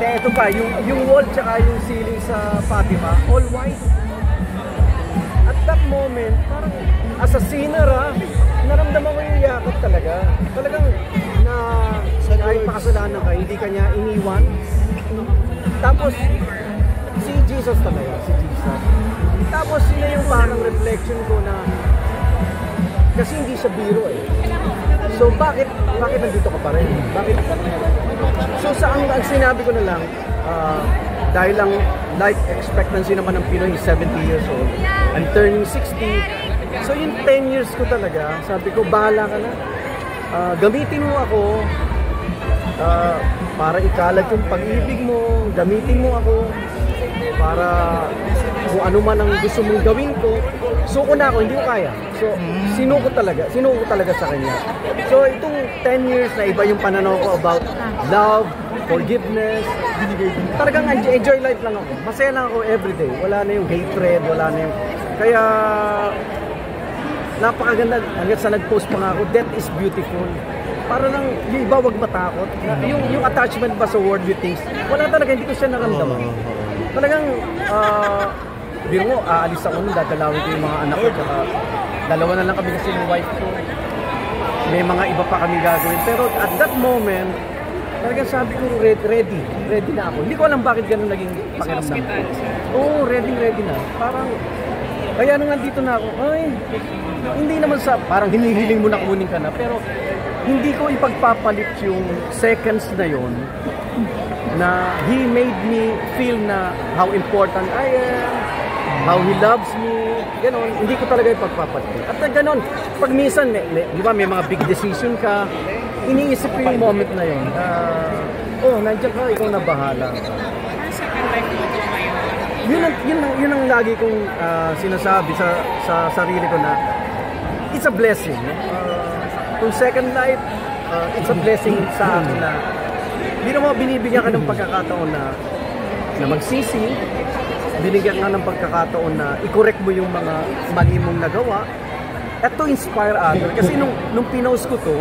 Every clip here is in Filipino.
Ito pa, yung wall tsaka yung ceiling sa Fatima, all white. At that moment, parang as a sinner, naramdaman ko yung yakap talaga. Talagang na kahit makasalanan ka, hindi ka niya iniwan. Tapos, si Jesus talaga, si Jesus. Tapos, yun yung parang reflection ko na kasi hindi siya biro eh. So, bakit nandito ka pa rin? Bakit? So, ang sinabi ko na lang, dahil lang life expectancy naman ng Pinoy is 70 years old. I'm turning 60. So, yung 10 years ko talaga, sabi ko, bahala ka na. Gamitin mo ako para ikalat yung pag-ibig mo. Gamitin mo ako para kung ano man ang gusto mong gawin ko. Suko na ako, hindi ko kaya. So, sinuko talaga sa kanya. So, itong 10 years na iba yung pananaw ko about love, forgiveness. Talagang enjoy life lang ako. Masaya lang ako everyday. Wala na yung hatred, wala na yung... Kaya, napakaganda. Hanggang sa nag-post pa nga ako, death is beautiful. Para lang, yung iba wag matakot. Yung attachment ba sa worldly things, wala talaga, hindi ko siya naramdaman. Talagang, biro mo, aalis ako nun, dadalawin ko yung mga anak ko, tsaka dalawa na lang kami kasi ng wife ko. May mga iba pa kami gagawin. Pero at that moment, talagang sabi ko, ready na ako. Hindi ko alam bakit ganun naging pakiramdam ko. Oo, ready na. Parang, kaya nung nandito na ako, ay, hindi naman sa, parang hinihiling mo na kunin ka na, pero hindi ko ipagpapalit yung seconds na yon na he made me feel na how important I am, how he loves me, ganon, hindi ko talaga ipagpapalit. At ganon, pag minsan, di ba may mga big decision ka, iniisip ko yung moment na yon. Nandiyan ka, ikaw na bahala. Yun ang lagi kong sinasabi sa sarili ko na it's a blessing. Kung second life, it's a blessing sa akin na hindi naman binibigyan ka ng pagkakataon na magsisi, binigyan ka ng pagkakataon na i-correct mo yung mga mali mong nagawa at to inspire others. Kasi nung pinost ko to,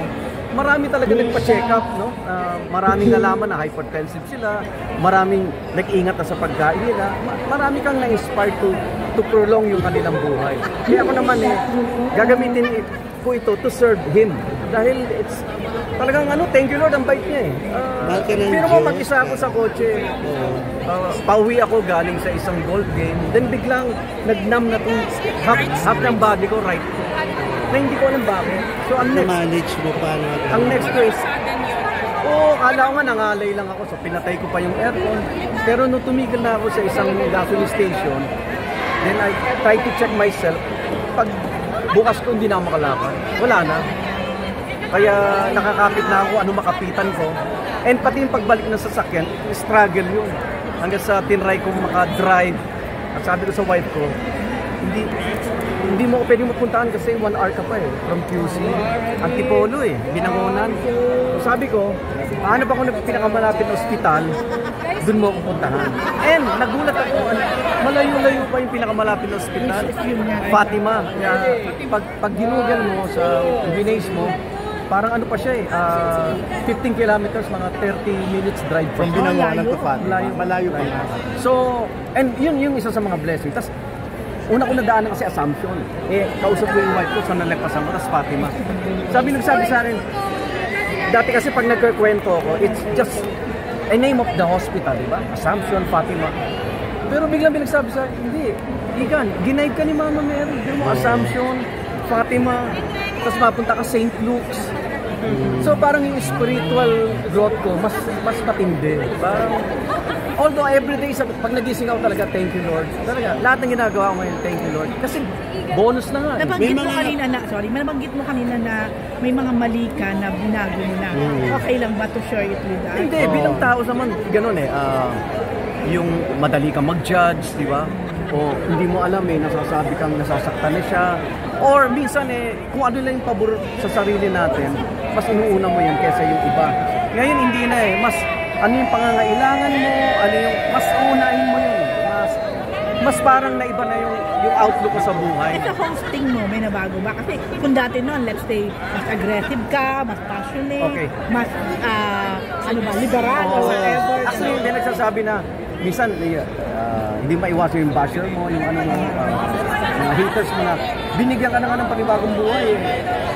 marami talaga nagpa-check up, no? Maraming nalaman na hypertensive sila, maraming nag-ingat na sa pagkain nila, marami kang na-inspire to prolong yung kanilang buhay. Kaya ako naman gagamitin ko ito to serve Him. Dahil it's talagang thank you Lord, ang bait niya eh. Pero mo mag-isa ako sa kotse, pauwi ako galing sa isang golf game, then biglang nagnam na itong half ng body ko, right ko. Na hindi ko alam bakit. So ang next, manage mo pa na. Ang next ko is, kala ko nga nangalay lang ako, so pinatay ko pa yung aircon. Pero nung tumigil na ako sa isang gasoline station, then I try to check myself. Pag bukas ko hindi na ako makalakad, wala na. Kaya nakakapit na ako, makapitan ko. And pati yung pagbalik ng sasakyan, struggle yun. Hanggang sa tinry kong makadrive. At sabi ko sa wife ko, hindi mo pwede mapuntahan kasi 1 hour ka pa from QC. Antipolo Binangonan. So sabi ko, hanap ako ng pinakamalapit na ospital, dun mo ako puntahan. And nagulat ako, malayo-layo pa yung pinakamalapit na ospital. Fatima. Pag ginugol mo sa Vinace mo, parang pa siya 15 kilometers, mga 30 minutes drive from Binangonan to Fatima. Malayo pa. So, and yun yung isa sa mga blessings. Tas una ko nadaanan kasi Assumption. Kausap ko yung wife ko, saan nalagpasan ko, tas Fatima. Nagsabi sa akin, dati kasi pag nagkikwento ako, it's just a name of the hospital, diba? Assumption, Fatima. Pero biglang binagsabi sa akin, hindi, Igan, ginaib ka ni Mama Mary. Di mo, Assumption, Fatima, tas mapunta ka St. Luke's. So parang yung spiritual growth ko, mas matindi. Parang, although everyday, pag nagising ako talaga, thank you Lord. Talaga, lahat ng ginagawa ko ngayon, thank you Lord. Kasi bonus na nga. Nabanggit mo kanina na may mga mali ka na binago mo na. Okay lang ba to share it with us? Hindi, bilang tao naman, ganun yung madali kang mag-judge, di ba? O hindi mo alam nasasabi kang nasasaktan na siya. Or minsan kung ano lang yung pabor sa sarili natin, mas inuuna mo yan kesa yung iba. Ngayon hindi na mas ano yung pangangailangan mo, ano yung mas unahin mo yun. mas parang naiba na yung outlook ko sa buhay. Ito hosting mo, may nabago ba? Kasi kung dati noon, let's say, mas aggressive ka, mas passionate, mas, liberal or whatever. Actually, hindi nagsasabi na, minsan, hindi maiwasan yung basher mo, yung mga haters mo na, binigyan ka na nga ng panibagong buhay eh.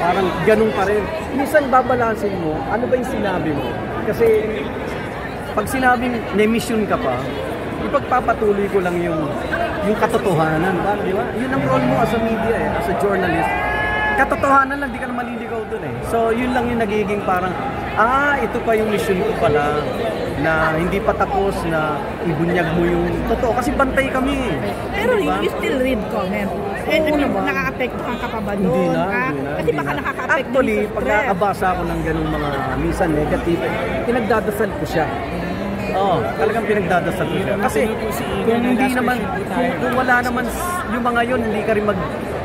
Parang ganun pa rin. Minsan babalansin mo, ano ba yung sinabi mo? Kasi, pag sinabing na-mission ka pa, ipagpapatuloy ko lang yung katotohanan, di ba? Yun ang role mo as a media eh, as a journalist. Katotohanan lang, di ka na maliligaw dun eh. So, yun lang yung nagiging parang, ito pa yung mission ko pala, na hindi pa tapos na ibunyag mo yung totoo. Kasi bantay kami. Pero diba? you still read comment. And nakaka-apektuhan ka pa ba doon? Hindi na. Kasi baka nakaka-apektuhan Actually, pag nakabasa ako ng ganung mga minsan negative, pinagdadasal ko siya. Talagang pinagdadasal ko siya. Kasi kung hindi naman, kung wala naman yung mga yun, hindi ka rin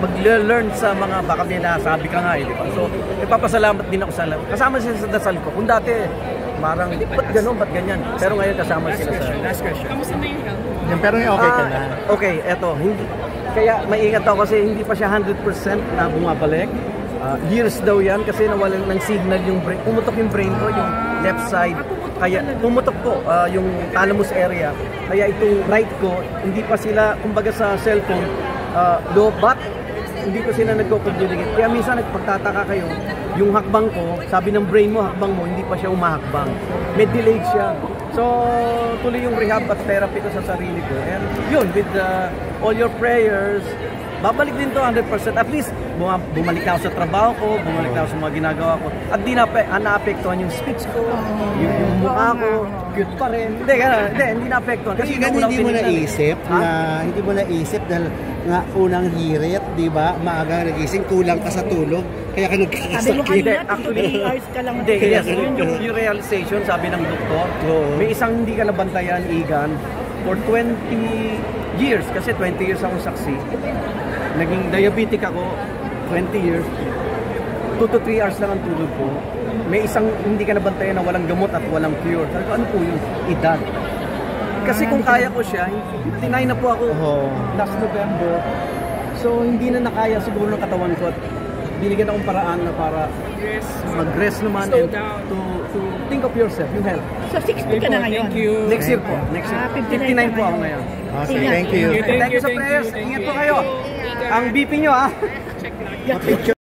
mag-learn sa mga baka may nasabi ka nga eh. Diba? So, ipapasalamat din ako sa kasama sila sa dasal ko. Kung dati, marang, ba't gano'n, ba't ganyan? Pero ngayon kasama sila sa... Last question. Kamusta na yung health? Pero okay ka na. Okay, eto. Kaya maingat ako kasi hindi pa siya 100% na bumabalik. Years daw yan kasi nawalan ng signal yung brain. Pumutok yung brain ko, yung left side. Kaya pumutok po yung thalamus area. Kaya itong right ko, hindi pa sila, kumbaga sa cellphone, low bat, hindi ko sila nagko-communicate. Kaya minsan nagpagtataka kayo, yung hakbang ko, sabi ng brain mo, hakbang mo, hindi pa siya umahakbang. May delayed siya. So, tuloy yung rehab at therapy ko sa sarili ko. And yun, with all your prayers, babalik din to 100%. At least, bumalik na ako sa trabaho ko, bumalik na ako sa mga ginagawa ko. At di naapektuhan yung speech ko, yung mukha ko, cute pa rin. Hindi naapektuhan. Kasi hindi mo naisip dahil nga unang hirit, di ba? Maaga nagising, kulang ka sa tulog, kaya ka nagkakasakit. Sabi mo kanina, 3 hours ka lang. Hindi, yes. Yung realization, sabi ng doktor, may isang hindi ka nabantayan, Igan, for 20 years, kasi 20 years akong saksi. Naging diabetic ako, 20 years, 2 to 3 hours lang ang tulog ko. May isang hindi ka nabantayan na walang gamot at walang cure. Sabi ko, ano po yung edad? Kasi kung kaya ko siya, 59 na po ako last November. So, hindi na nakaya siguro ng katawan ko at binigyan akong paraan na para mag-rest naman and to think of yourself, yung health. So, 60 ka na ngayon? Thank you. Next year po. Next year. 59 po ako ngayon. Okay, thank you. Thank you sa prayers. Ingat po kayo. Ang BP nyo